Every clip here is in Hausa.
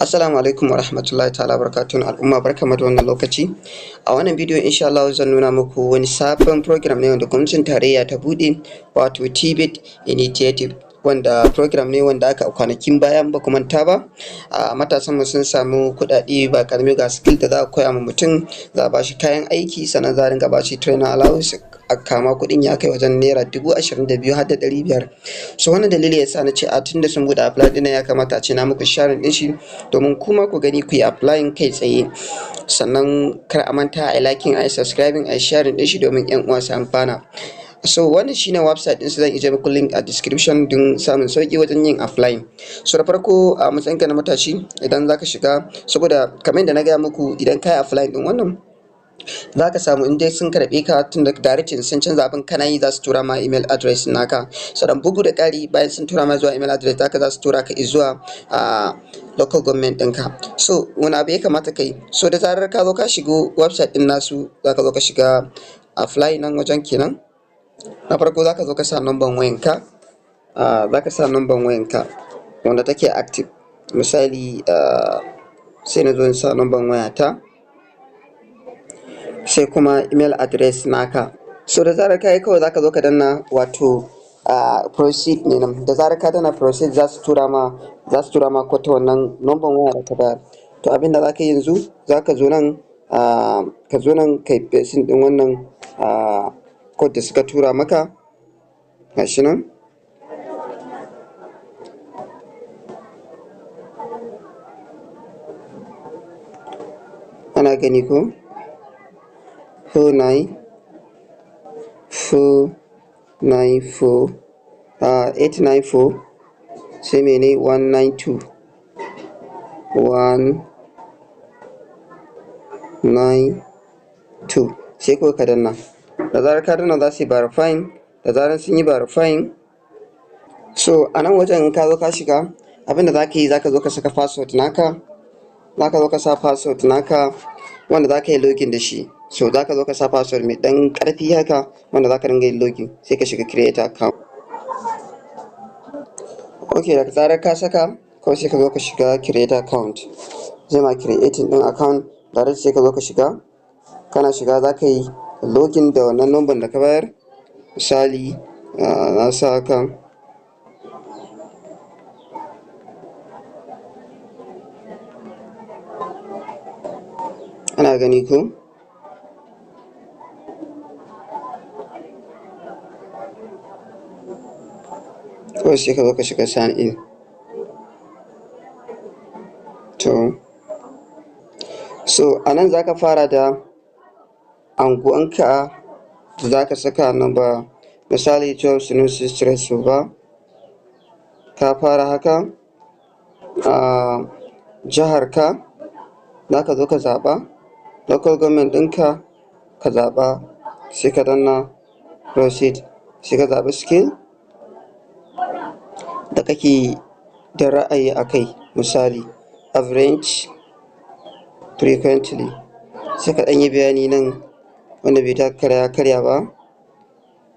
Assalamu alaikum wa rahmatullahi ta'ala barakatuhu al'umma, barkamu da wannan lokaci. A wannan bidiyo insha Allah zan nuna muku wani sabon program ne wanda gwamnatin tarayya ta buɗe, wato TVET Initiative, wanda program ne wanda aka kwanakin baya ba ku manta ba, matasan mu sun samu kuɗaɗe ba ƙarami ga skill da za a koya ma mutum, za a ba shi kayan aiki, sannan za a dinga ba shi training allowance, kama kuɗin ya kai wajen naira 22,000 har da 500. So wannan dalili yasa na ce tunda sun buɗe apply ɗin ya kamata a ce na muku sharing ɗin shi domin kuma ku gani ku yi applying kai tsaye. Sannan kar a manta a liking, a subscribing, a sharing ɗin shi domin 'yan uwa su amfana. So wannan shine website ɗin su, zan ije muku link a description don samun sauƙi wajen yin applying. So da farko a matsayinka na matashi, idan zaka shiga, saboda kamar yadda na gaya muku, idan ka yi applying ɗin wannan za ka samu in dai sun karɓe ka tun da direct sun canza abin kana yi, za su tura ma email address naka. Sannan bugu da ƙari bayan sun tura ma zuwa email address naka, za su tura ka zuwa local government ɗinka. So wani abu ya kamata ka yi, so da zarar ka zo ka shigo website ɗin nasu, za ka zo ka shiga apply nan wajen kenan. Na farko za ka zo ka sa number wayanka, wanda take active. Misali sai na zo in sa number wayata, sai kuma email address naka. So da zarar ka yi, kawai za ka zo ka danna wato proceed ne nan. Da zarar ka danna proceed, za su tura ma ko ta wannan number waya da ka bayar. To abin da za ka yi yanzu, za ka zo nan kai pasting ɗin wannan code da suka tura maka, gashi nan. Ana gani ko? 894 sai mene 192 sai kawai ka danna. Da zarar ka danna za su yi verifying. Da zarar sun yi verifying, so a nan wajen in ka zo ka shiga, abinda za ka yi, za ka zo ka saka password naka, wanda za ka yi login da shi. So za ka zo ka sa password mai ɗan ƙarfi haka, wanda za ka dinga yin login, sai ka shiga create account. Ok, da zarar ka saka, kawai sai ka zo ka shiga create account, zai ma creating ɗin account. Direct sai ka zo ka shiga, kana shiga za ka yi login da wannan number da ka bayar. Misali na sa haka, ana gani ko? Kawai sai ka zo ka shiga sign in. To so a nan za ka fara da anguwanka da za ka saka number, misali 12 Sunusi Street Suba. Ka fara haka. Jiharka za ka zo ka zaɓa, local government ɗinka ka zaɓa, sai ka danna proceed, sai ka zaɓi skill da kake da ra'ayi a kai, misali average, frequently, sai ka ɗan yi bayani nan wanda bai taka karya ba.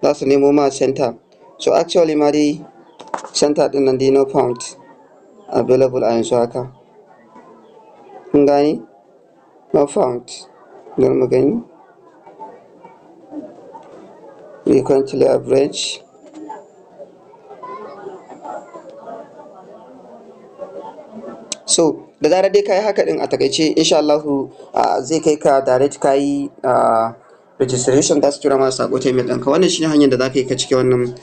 Za su nemo ma center. So actually ma dai center ɗin nan dai no found available a yanzu haka, kun gane, no found. Bari mu gani, frequently, average. So da zarar dai ka yi haka ɗin, a takaice insha Allahu zai kai ka direct ka yi registration, za su tura ma sako ta email ɗinka. Wannan shine hanyar da za ka yi ka cike wannan